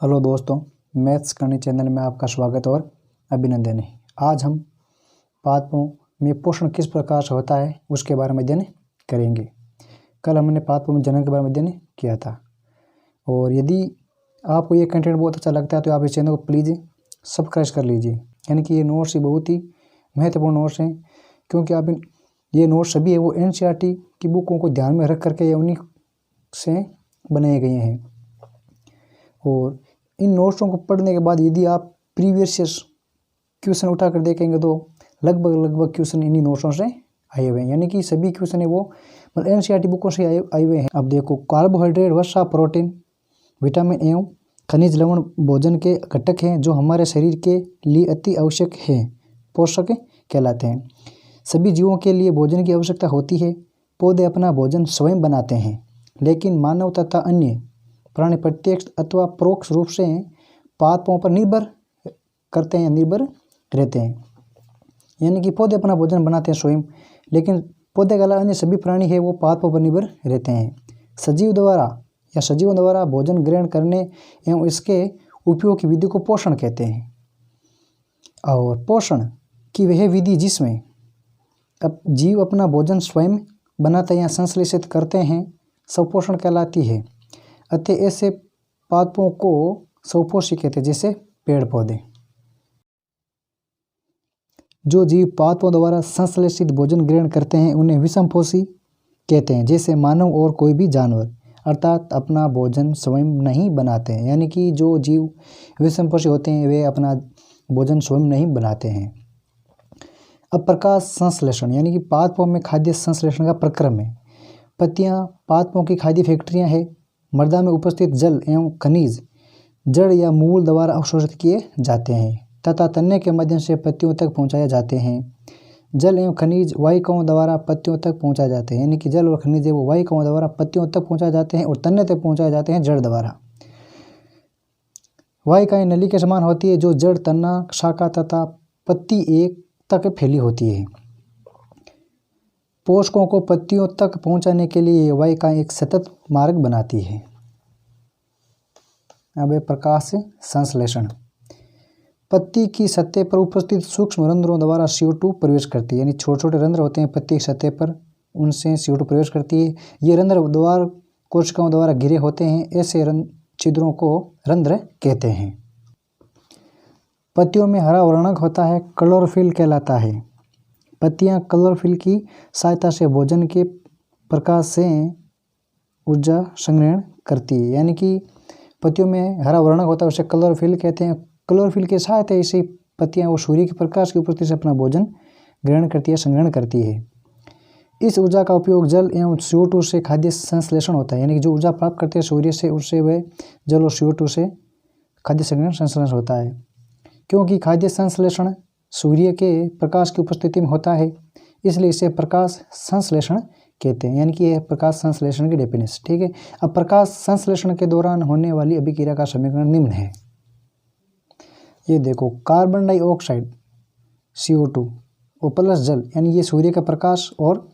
Hello दोस्तों, maths करनी channel में आपका स्वागत और अभिनंदन है। आज हम पादपों में पोषण किस प्रकार से होता है उसके बारे में अध्ययन करेंगे। कल हमने पादपों में जनन के बारे में अध्ययन किया था और यदि आपको ये कंटेंट बहुत अच्छा लगता है तो आप इस चैनल को प्लीज़ सब्सक्राइब कर लीजिए। यानी कि ये नोट्स ही बहुत ही महत्वपूर्ण नोट्स हैं, क्योंकि आप ये नोट्स सभी है वो NCERT की बुकों को ध्यान में रख करके उन्हीं से बनाए गए हैं। और इन नोट्सों को पढ़ने के बाद यदि आप प्रीवियस क्वेश्चन उठा कर देखेंगे तो लगभग क्वेश्चन इन्हीं नोट्सों से आए हुए हैं। यानी कि सभी क्वेश्चन है वो NCERT बुकों से आए हुए हैं। अब देखो, कार्बोहाइड्रेट, वसा, प्रोटीन, विटामिन एवं खनिज लवण भोजन के घटक हैं जो हमारे शरीर के लिए अति आवश्यक है, पोषक कहलाते हैं। सभी जीवों के लिए भोजन की आवश्यकता होती है। पौधे अपना भोजन स्वयं बनाते हैं, लेकिन मानव तथा अन्य प्राणी प्रत्यक्ष अथवा परोक्ष रूप से पादपों पर निर्भर रहते हैं। यानी कि पौधे अपना भोजन बनाते हैं स्वयं, लेकिन पौधे के अलावा अन्य सभी प्राणी है वो पादपों पर निर्भर रहते हैं। सजीवों द्वारा भोजन ग्रहण करने एवं इसके उपयोग की विधि को पोषण कहते हैं। और पोषण की वह विधि जिसमें जीव अपना भोजन स्वयं बनाते या संश्लेषित करते हैं स्वपोषण कहलाती है। अतः ऐसे पादपों को स्वपोषी कहते हैं, जैसे पेड़ पौधे। जो जीव पादपों द्वारा संश्लेषित भोजन ग्रहण करते हैं उन्हें विषमपोषी कहते हैं, जैसे मानव और कोई भी जानवर, अर्थात अपना भोजन स्वयं नहीं बनाते हैं। यानी कि जो जीव विषमपोषी होते हैं वे अपना भोजन स्वयं नहीं बनाते हैं। अब प्रकाश संश्लेषण, यानी कि पादपों में खाद्य संश्लेषण का प्रक्रम है। पत्तियां पादपों की खाद्य फैक्ट्रियां हैं। मृदा में उपस्थित जल एवं खनिज जड़ या मूल द्वारा अवशोषित किए जाते हैं तथा तने के माध्यम से पत्तियों तक पहुंचाए जाते हैं। जल एवं खनिज वाहिकाओं द्वारा पत्तियों तक पहुंचाए जाते हैं। यानी कि जल और खनिज वो वाहिकाओं द्वारा पत्तियों तक पहुंचाए जाते हैं और तने तक पहुंचाए जाते हैं जड़ द्वारा। वाहिकाएं नली के समान होती है जो जड़, तना, शाखा तथा पत्ती एक तक फैली होती है। पोषकों को पत्तियों तक पहुंचाने के लिए ये वाहिकाएं एक सतत मार्ग बनाती है। अब प्रकाश संश्लेषण, पत्ती की सतह पर उपस्थित सूक्ष्म रंध्रों द्वारा CO2 प्रवेश करती है। यानी छोटे छोटे रंध्र होते हैं पत्ती की सतह पर, उनसे CO2 प्रवेश करती है। ये रंध्र द्वार कोशिकाओं द्वारा घिरे होते हैं। ऐसे छिद्रों को रंध्र कहते हैं। पत्तियों में हरा वर्णक होता है, क्लोरोफिल कहलाता है। पत्तियां क्लोरोफिल की सहायता से भोजन के प्रकाश से ऊर्जा संग्रहण करती है। यानी कि पत्तियों में हरा वर्णक होता है, उसे क्लोरोफिल कहते हैं। क्लोरोफिल की सहायता से पत्तियां वो सूर्य के प्रकाश की उपस्थिति से अपना भोजन ग्रहण करती है, संग्रहण करती है। इस ऊर्जा का उपयोग जल एवं CO2 से खाद्य संश्लेषण होता है। यानी कि जो ऊर्जा प्राप्त करते हैं सूर्य से, उससे वह जल और CO2 से खाद्य संश्लेषण होता है। क्योंकि खाद्य संश्लेषण सूर्य के प्रकाश की उपस्थिति में होता है, इसलिए इसे प्रकाश संश्लेषण कहते हैं। यानी कि यह प्रकाश संश्लेषण की डेफिनेशन। ठीक है। अब प्रकाश संश्लेषण के दौरान होने वाली अभिक्रिया का समीकरण निम्न है। ये देखो, कार्बन डाइऑक्साइड CO2 और प्लस जल, यानी ये सूर्य का प्रकाश और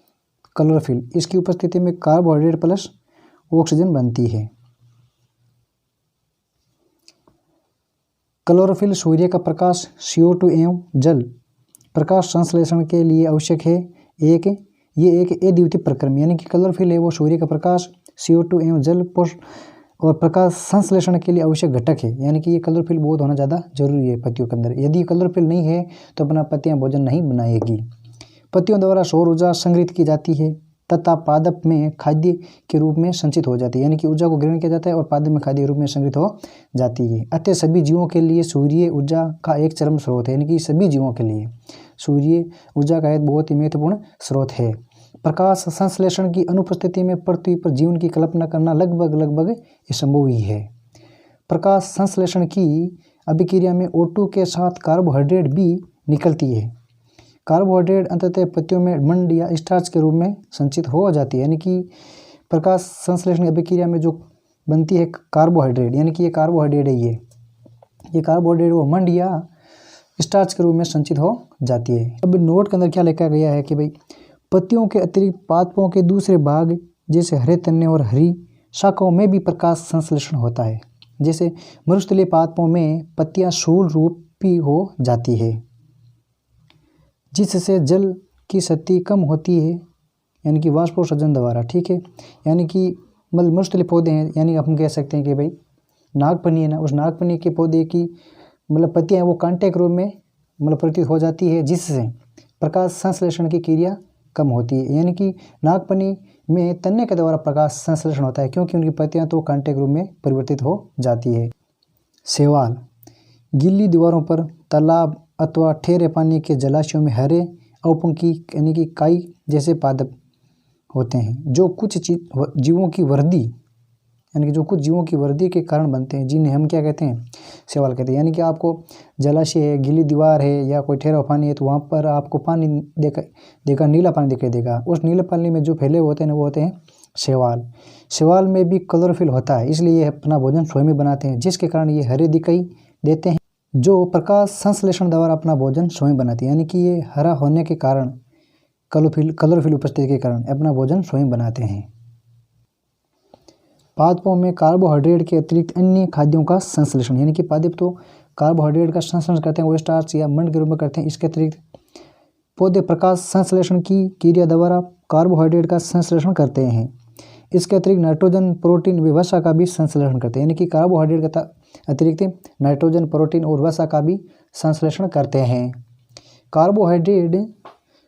क्लोरोफिल, इसकी उपस्थिति में कार्बोहाइड्रेट प्लस ऑक्सीजन बनती है। क्लोरोफिल सूर्य का प्रकाश, CO2 एवं जल प्रकाश संश्लेषण के लिए आवश्यक है। ये एक अद्वितीय प्रक्रम, यानी कि क्लोरोफिल है वो सूर्य का प्रकाश, CO2 एवं जल और प्रकाश संश्लेषण के लिए आवश्यक घटक है। यानी कि ये क्लोरोफिल बहुत होना ज़्यादा जरूरी है पत्तियों के अंदर। यदि क्लोरोफिल नहीं है तो अपना पत्तियां भोजन नहीं बनाएगी। पत्तियों द्वारा सौर ऊर्जा संग्रहित की जाती है तथा पादप में खाद्य के रूप में संचित हो जाती है। यानी कि ऊर्जा को ग्रहण किया जाता है और पादप में खाद्य के रूप में संग्रहित हो जाती है। अतः सभी जीवों के लिए सूर्य ऊर्जा का एक चरम स्रोत है। यानी कि सभी जीवों के लिए सूर्य ऊर्जा का एक बहुत ही महत्वपूर्ण स्रोत है। प्रकाश संश्लेषण की अनुपस्थिति में पृथ्वी पर जीवन की कल्पना करना लगभग असंभव ही है। प्रकाश संश्लेषण की अभिक्रिया में O2 के साथ कार्बोहाइड्रेट भी निकलती है। कार्बोहाइड्रेट अंततः पत्तियों में मंड या स्टार्च के रूप में संचित हो जाती है। यानी कि प्रकाश संश्लेषण की अभिक्रिया में जो बनती है कार्बोहाइड्रेट, यानी कि ये कार्बोहाइड्रेट है, ये कार्बोहाइड्रेट वो मंड या स्टार्च के रूप में संचित हो जाती है। अब नोट के अंदर क्या लिखा गया है कि भाई पत्तियों के अतिरिक्त पादपों के दूसरे भाग जैसे हरे तने और हरी शाखाओं में भी प्रकाश संश्लेषण होता है। जैसे मरुस्थलीय पादपों में पत्तियां शूल रूपी हो जाती है, जिससे जल की सतह कम होती है, यानी कि वाष्पोत्सर्जन द्वारा। ठीक है, यानी कि मतलब मरुस्थलीय पौधे हैं, यानी हम कह सकते हैं कि भाई नागफनी है ना, उस नागफनी के पौधे की मतलब पत्तियां वो कांटे के रूप में मतलब प्रतीत हो जाती है, जिससे प्रकाश संश्लेषण की क्रिया कम होती है। यानी कि नागफनी में तने के द्वारा प्रकाश संश्लेषण होता है, क्योंकि उनकी पत्तियां तो कांटे के रूप में परिवर्तित हो जाती है। शैवाल गीली दीवारों पर, तालाब अथवा ठहरे पानी के जलाशयों में हरे अवपंखी यानी कि काई जैसे पादप होते हैं, जो कुछ जीवों की वृद्धि यानी कि जो कुछ जीवों की वृद्धि के कारण बनते हैं, जिन्हें हम क्या कहते हैं, शैवाल कहते हैं। यानी कि आपको जलाशय है, गीली दीवार है या कोई ठहरा पानी है, तो वहाँ पर आपको पानी देगा नीला पानी दिखाई देगा। उस नीले पानी में जो फैले होते हैं वो होते हैं शैवाल। शैवाल में भी क्लोरोफिल होता है, इसलिए ये अपना भोजन स्वयं ही बनाते हैं, जिसके कारण ये हरे दिखाई देते हैं, जो प्रकाश संश्लेषण द्वारा अपना भोजन स्वयं बनाते हैं। यानी कि ये हरा होने के कारण, क्लोरोफिल उपस्थिति के कारण अपना भोजन स्वयं बनाते हैं। पादपों में कार्बोहाइड्रेट के अतिरिक्त अन्य खाद्यों का संश्लेषण, यानी कि पादप तो कार्बोहाइड्रेट का संश्लेषण करते हैं, वो स्टार्च या मंड के रूप में करते हैं। इसके अतिरिक्त पौधे प्रकाश संश्लेषण की क्रिया द्वारा कार्बोहाइड्रेट का संश्लेषण करते हैं। इसके अतिरिक्त नाइट्रोजन, प्रोटीन व वसा का भी संश्लेषण करते हैं, यानी कि कार्बोहाइड्रेट का अतिरिक्त नाइट्रोजन, प्रोटीन और वसा का भी संश्लेषण करते हैं। कार्बोहाइड्रेट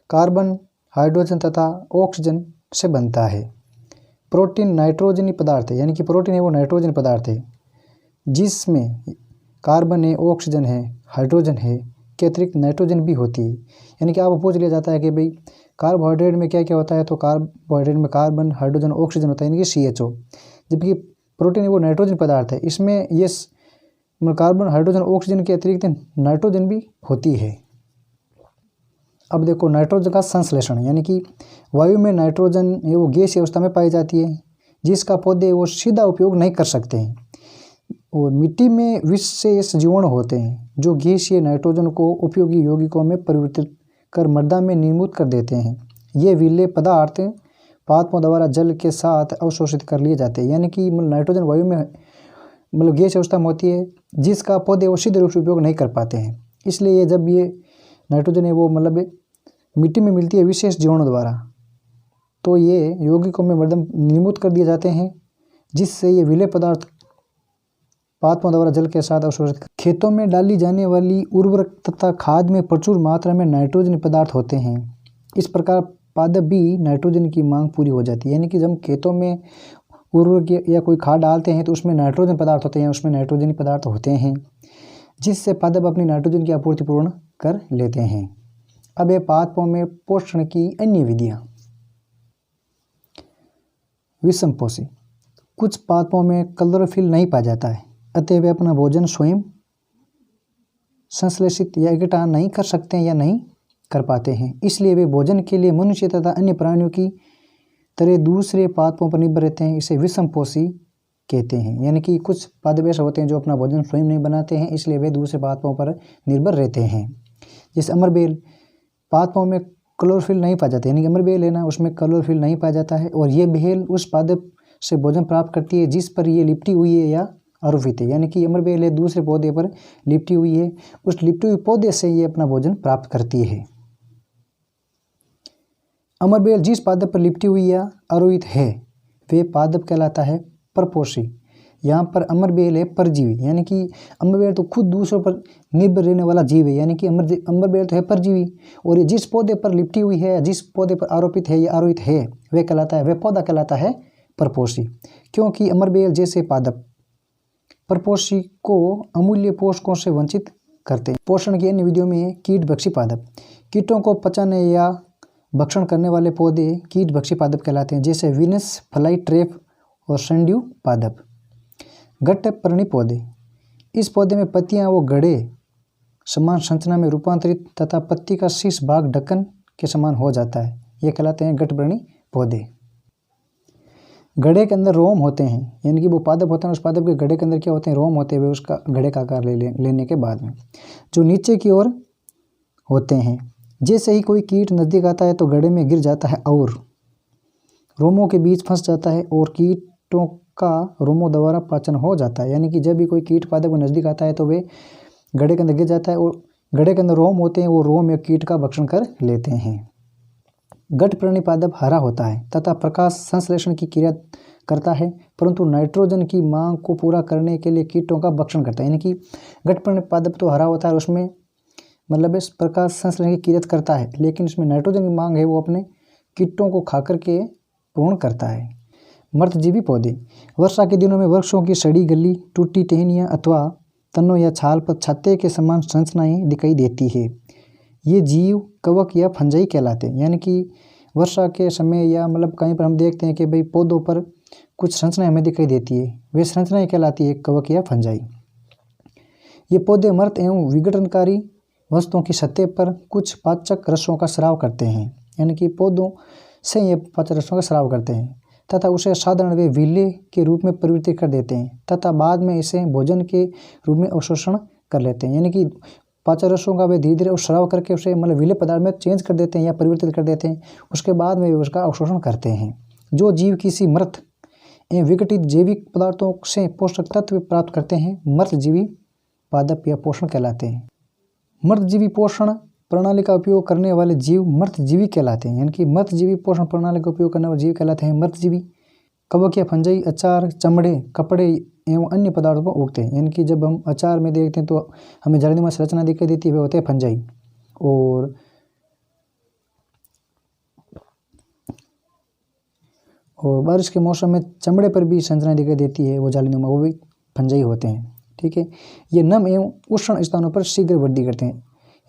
कार्बन, हाइड्रोजन तथा ऑक्सीजन से बनता है। प्रोटीन नाइट्रोजनी पदार्थ है, यानी कि प्रोटीन है वो नाइट्रोजन पदार्थ है, जिसमें कार्बन है, ऑक्सीजन है, हाइड्रोजन है, के अतिरिक्त नाइट्रोजन भी होती है। यानी कि आपको पूछ लिया जाता है कि भाई कार्बोहाइड्रेट में क्या क्या होता है, तो कार्बोहाइड्रेट में कार्बन, हाइड्रोजन, ऑक्सीजन होता है, यानी कि CHO। जबकि प्रोटीन है वो नाइट्रोजन पदार्थ है, इसमें ये कार्बन, हाइड्रोजन, ऑक्सीजन के अतिरिक्त नाइट्रोजन भी होती है। अब देखो नाइट्रोजन का संश्लेषण, यानी कि वायु में नाइट्रोजन ये वो गैसीय अवस्था में पाई जाती है, जिसका पौधे वो सीधा उपयोग नहीं कर सकते हैं। और मिट्टी में विशेष जीवाणु होते हैं, जो गैसीय नाइट्रोजन को उपयोगी यौगिकों में परिवर्तित कर मृदा में निर्मुक्त कर देते हैं। ये विलेय पदार्थ पादपों द्वारा जल के साथ अवशोषित कर लिए जाते हैं। यानी कि नाइट्रोजन वायु में मतलब गैसीय अवस्था में होती है, जिसका पौधे वो सीधे रूप से उपयोग नहीं कर पाते हैं। इसलिए जब ये नाइट्रोजन है वो मतलब मिट्टी में मिलती है विशेष जीवाणु द्वारा, तो ये यौगिकों में निर्मुक्त कर दिए जाते हैं, जिससे ये विलेय पदार्थ पादपों द्वारा जल के साथ अवशोषित। खेतों में डाली जाने वाली उर्वरक तथा खाद में प्रचुर मात्रा में नाइट्रोजन पदार्थ होते हैं। इस प्रकार पादप भी नाइट्रोजन की मांग पूरी हो जाती है। यानी कि जब खेतों में उर्वरक या कोई खाद डालते हैं तो उसमें नाइट्रोजन पदार्थ होते हैं, उसमें नाइट्रोजन पदार्थ होते हैं, जिससे पादप अपनी नाइट्रोजन की आपूर्ति पूर्ण कर लेते हैं। अब ये पादपों में पोषण की अन्य विधियाँ। विषमपोषी, कुछ पादपों में क्लोरोफिल नहीं पाया जाता है, अतः वे अपना भोजन स्वयं संश्लेषित या इकट्ठा नहीं कर सकते हैं या नहीं कर पाते हैं। इसलिए वे भोजन के लिए मनुष्य तथा अन्य प्राणियों की तरह दूसरे पादपों पर निर्भर रहते हैं। इसे विषमपोषी कहते हैं। यानी कि कुछ पादप ऐसे होते हैं जो अपना भोजन स्वयं नहीं बनाते हैं, इसलिए वे दूसरे पादपों पर निर्भर रहते हैं। जैसे अमरबेल, पादपों में क्लोरोफिल नहीं पाया जाता, यानी कि अमरबेल है ना, उसमें क्लोरोफिल नहीं पाया जाता है, और ये बेल उस पादप से भोजन प्राप्त करती है जिस पर ये लिपटी हुई है या आरोपित है। यानी कि अमरबेल है दूसरे पौधे पर लिपटी हुई है, उस लिपटी हुई पौधे से ये अपना भोजन प्राप्त करती है। अमरबेल जिस पादप पर लिपटी हुई या आरोहित है वे पादप कहलाता है परपोषी। यहाँ पर अमरबेल है परजीवी, यानी कि अमरबेल तो खुद दूसरों पर निर्भर रहने वाला जीव है, यानी कि अमरबेल तो है परजीवी, और ये जिस पौधे पर लिपटी हुई है, जिस पौधे पर आरोपित है या आरोहित है, वह कहलाता है, वह पौधा कहलाता है परपोषी। क्योंकि अमरबेल जैसे पादप परपोषी को अमूल्य पोषकों से वंचित करते हैं। पोषण की अन्य विधियों में कीटभक्षी पादप, कीटों को पचाने या भक्षण करने वाले पौधे कीटभक्षी पादप कहलाते हैं, जैसे वीनस फ्लाई ट्रैप और संड्यू पादप। गट्टपर्णी पौधे, इस पौधे में पत्तियां वो गड़े समान संरचना में रूपांतरित तथा पत्ती का शीर्ष भाग ढक्कन के समान हो जाता है, ये कहलाते हैं गट्टपर्णी पौधे। गड्ढे के अंदर रोम होते हैं, यानी कि वो पादप होता है, उस पादप के गड्ढे के अंदर क्या होते हैं, रोम होते हुए उसका गड्ढे का आकार लेने के बाद में जो नीचे की ओर होते हैं। जैसे ही कोई कीट नज़दीक आता है तो गड्ढे में गिर जाता है और रोमों के बीच फंस जाता है और कीटों का रोमों द्वारा पाचन हो जाता है। यानी कि जब भी कोई कीट पादप को नज़दीक आता है तो वे गड्ढे के अंदर गिर जाता है और गड्ढे के अंदर रोम होते हैं, वो रोम या कीट का भक्षण कर लेते हैं। गट प्राणी पादप हरा होता है तथा प्रकाश संश्लेषण की क्रिया करता है, परंतु नाइट्रोजन की मांग को पूरा करने के लिए कीटों का भक्षण करता है। यानी कि गट प्राणी पादप तो हरा होता है, उसमें मतलब इस प्रकाश संश्लेषण की क्रिया करता है, लेकिन इसमें नाइट्रोजन की मांग है वो अपने कीटों को खा करके पूर्ण करता है। मृतजीवी पौधे। वर्षा के दिनों में वृक्षों की सड़ी गली, टूटी टहनियाँ अथवा तनों या छाल पर छत्ते के समान संरचनाएं दिखाई देती है। ये जीव कवक या फंजाई कहलाते हैं। यानी कि वर्षा के समय या मतलब कहीं पर हम देखते हैं कि भाई पौधों पर कुछ संरचनाएं हमें दिखाई देती है, वे संरचनाएं कहलाती है कवक या फंजाई। ये पौधे मृत एवं विघटनकारी वस्तुओं की सतह पर कुछ पाचक रसों का स्राव करते हैं। यानी कि पौधों से ये पाचक रसों का स्राव करते हैं तथा उसे साधारण वे विले के रूप में परिवर्तित कर देते हैं तथा बाद में इसे भोजन के रूप में अवशोषण कर लेते हैं। यानी कि पाचक रसों का वे धीरे धीरे स्राव करके उसे मतलब विले पदार्थ में चेंज कर देते हैं या परिवर्तित कर देते हैं, उसके बाद में उसका अवशोषण करते हैं। जो जीव किसी मृत एवं विघटित जैविक पदार्थों से पोषक तत्व प्राप्त करते हैं, मृतजीवी पादप या पोषण कहलाते हैं। मृतजीवी पोषण प्रणाली का उपयोग करने वाले जीव मृतजीवी कहलाते हैं। यानी कि मृतजीवी पोषण प्रणाली का उपयोग करने वाले जीव कहलाते हैं मृतजीवी। कवक या फंजाई अचार, चमड़े, कपड़े एवं अन्य पदार्थों पर उगते हैं। यानी कि जब हम अचार में देखते हैं तो हमें जालीनुमा संरचना दिखाई देती है, वे होते हैं फंजाई। और बारिश के मौसम में चमड़े पर भी संरचना दिखाई देती है, वो जालीनुमा, वो भी फंजाई होते हैं। ठीक है। ये नम एवं उष्ण स्थानों पर शीघ्र वृद्धि करते हैं।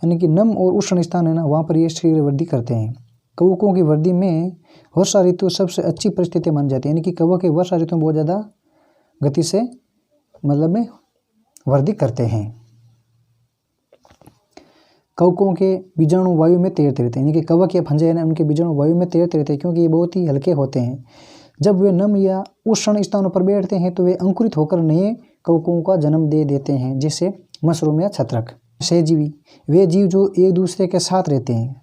यानी कि नम और उष्ण स्थान है ना, वहाँ पर ये शीघ्र वृद्धि करते हैं। कवकों की वृद्धि में वर्षा ऋतु सबसे अच्छी परिस्थिति मानी जाती है। यानी कि कवक के वर्षा ऋतु में बहुत ज़्यादा गति से मतलब में वृद्धि करते हैं। कवकों के बीजाणु वायु में तैरते रहते हैं। यानी कि कवक या फंजाई है उनके बीजाणु वायु में तैरते रहते हैं, क्योंकि ये बहुत ही हल्के होते हैं। जब वे नम या उष्ण स्थानों पर बैठते हैं तो वे अंकुरित होकर नए कवकों का जन्म दे देते हैं, जैसे मशरूम या छत्रक। सहजीवी वे जीव जो एक दूसरे के साथ रहते हैं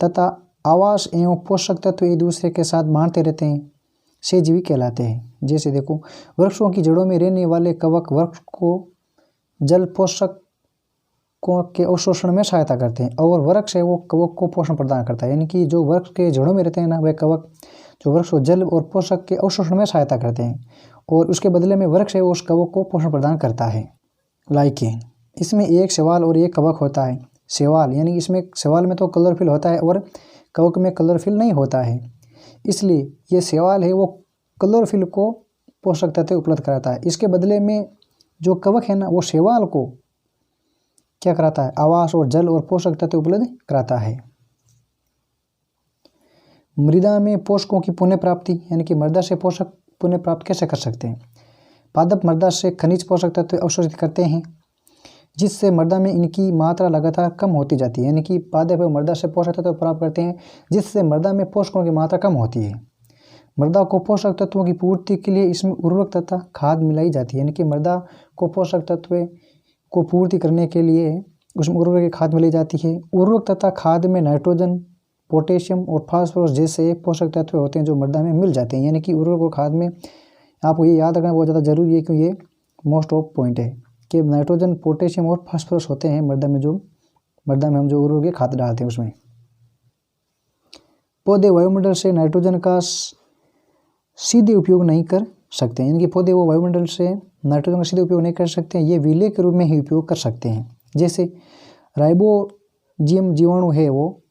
तथा आवास एवं पोषक तत्व एक दूसरे के साथ बांटते रहते हैं, सहजीवी कहलाते हैं। जैसे देखो, वृक्षों की जड़ों में रहने वाले कवक वृक्ष को जल पोषक के अवशोषण में सहायता करते हैं और वृक्ष है वो कवक को पोषण प्रदान करता है। यानी कि जो वृक्ष के जड़ों में रहते हैं ना, वे कवक जो वृक्ष को जल और पोषक के अवशोषण में सहायता करते हैं और उसके बदले में वृक्ष है वो उस कवक को पोषण प्रदान करता है। लाइकेन, इसमें एक शैवाल और एक कवक होता है। शैवाल यानी इसमें शैवाल में तो क्लोरोफिल होता है और कवक में क्लोरोफिल नहीं होता है, इसलिए ये शैवाल है वो क्लोरोफिल को पोषक तत्व उपलब्ध कराता है। इसके बदले में जो कवक है ना, वो शैवाल को क्या कराता है, आवास और जल और पोषक तत्व उपलब्ध कराता है। मृदा में पोषकों की पुनः प्राप्ति, यानी कि मृदा से पोषक पुनः प्राप्त कैसे कर सकते हैं। पादप मृदा से खनिज पोषक तत्व अवशोषित करते हैं, जिससे मृदा में इनकी मात्रा लगातार कम होती जाती है। यानी कि पादप मृदा से पोषक तत्व प्राप्त करते हैं, जिससे मृदा में पोषकों की मात्रा कम होती है। मृदा को पोषक तत्वों की पूर्ति के लिए इसमें उर्वरक तथा खाद मिलाई जाती है। यानी कि मृदा को पोषक तत्व को पूर्ति करने के लिए उसमें उर्वरक की खाद मिलाई जाती है। उर्वरक तथा खाद में नाइट्रोजन, पोटेशियम और फास्फोरस जैसे पोषक तत्व होते हैं जो मृदा में मिल जाते हैं। यानी कि उर्वरक और खाद में आपको ये याद रखना बहुत ज़्यादा जरूरी है, क्योंकि ये मोस्ट ऑफ पॉइंट है कि नाइट्रोजन, पोटेशियम और फास्फोरस होते हैं मृदा में हम जो उर्वरक की खाद डालते हैं उसमें। पौधे वायुमंडल से नाइट्रोजन का सीधे उपयोग नहीं कर सकते हैं। यानी कि पौधे वो वायुमंडल से नाइट्रोजन का सीधे उपयोग नहीं कर सकते हैं, ये विलेय के रूप में ही उपयोग कर सकते हैं। जैसे राइबोजियम जीवाणु है वो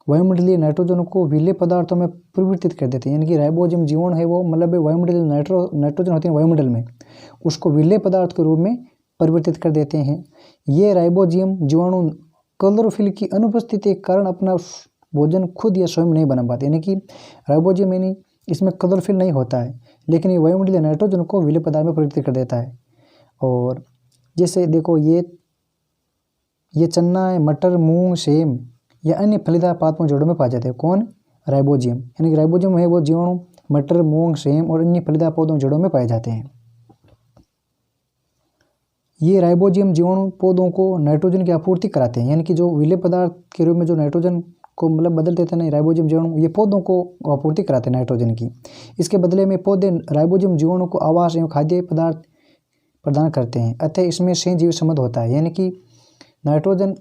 वायुमंडलीय नाइट्रोजन को विलेय पदार्थों में परिवर्तित कर देते हैं। यानी कि राइबोजियम जीवाणु है वो मतलब वायुमंडलीय नाइट्रोजन होते हैं वायुमंडल में, उसको विलेय पदार्थ के रूप में परिवर्तित कर देते हैं। ये राइबोजियम जीवाणु क्लोरोफिल की अनुपस्थिति के कारण अपना भोजन खुद या स्वयं नहीं बना पाते। यानी कि राइबोजियम यानी इसमें क्लोरोफिल नहीं होता है, लेकिन ये वायुमंडलीय नाइट्रोजन को विलेय पदार्थ में परिवर्तित कर देता है। और जैसे देखो, ये चना है, मटर, मूंग, सेम या अन्य फलीदार पादपों जड़ों में पाए जाते हैं। कौन? राइबोजियम। यानी कि राइबोजियम है वो जीवाणु मटर, मूंग, सेम और अन्य फलीदार पौधों जड़ों में पाए जाते हैं। ये राइबोजियम जीवाणु पौधों को नाइट्रोजन की आपूर्ति कराते हैं। यानी कि जो विलेय पदार्थ के रूप में जो नाइट्रोजन को मतलब बदल देते नहीं। राइबोसोम जीवाणु ये पौधों को आपूर्ति कराते हैं नाइट्रोजन की। इसके बदले में पौधे राइबोसोम जीवाणु को आवास एवं खाद्य पदार्थ प्रदान करते हैं। अतः इसमें सहजीवी संबंध होता है, यानी कि नाइट्रोजन,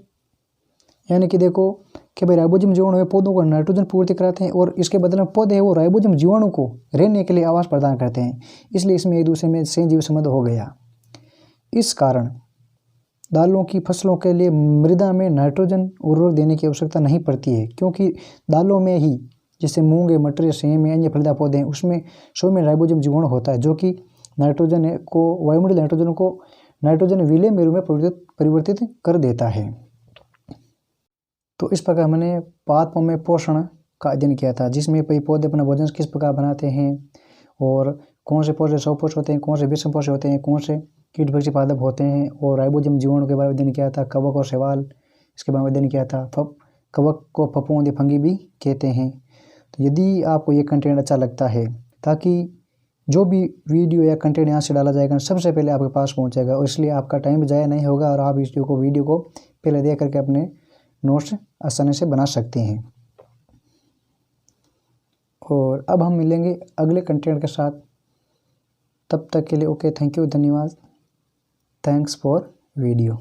यानी कि देखो कि भाई राइबोसोम जीवाणु है पौधों को नाइट्रोजन पूर्ति कराते हैं और इसके बदले में पौधे वो राइबोसोम जीवाणु को रहने के लिए आवास प्रदान करते हैं। इसलिए इसमें एक दूसरे में सहजीवी संबंध हो गया। इस कारण दालों की फसलों के लिए मृदा में नाइट्रोजन उर्वरक देने की आवश्यकता नहीं पड़ती है, क्योंकि दालों में ही जैसे मूंग है, मटर, सेम है, अन्य फलदार पौधे हैं, उसमें स्वयं में राइबोसोम जीवाणु होता है जो कि नाइट्रोजन को वायुमंडलीय नाइट्रोजन को नाइट्रोजन विलेय में रूप में परिवर्तित कर देता है। तो इस प्रकार मैंने पादपों में पोषण का अध्ययन किया था, जिसमें पौधे अपना भोजन किस प्रकार बनाते हैं और कौन से पौधे स्वपोषक होते हैं, कौन से विषम पोषक होते हैं, कौन से कीट भक्षी पादप होते हैं, और राइबोसोम जीवाणु के बारे में अध्ययन किया था। कवक और शैवाल इसके बारे में अध्ययन किया था। कवक को फफूंदी फंगी भी कहते हैं। तो यदि आपको ये कंटेंट अच्छा लगता है, ताकि जो भी वीडियो या कंटेंट यहाँ से डाला जाएगा सबसे पहले आपके पास पहुँचेगा, और इसलिए आपका टाइम भी ज़ाया नहीं होगा और आप इस वीडियो को पहले देख करके अपने नोट्स आसानी से बना सकते हैं। और अब हम मिलेंगे अगले कंटेंट के साथ। तब तक के लिए ओके, थैंक यू, धन्यवाद, थैंक्स फॉर वीडियो।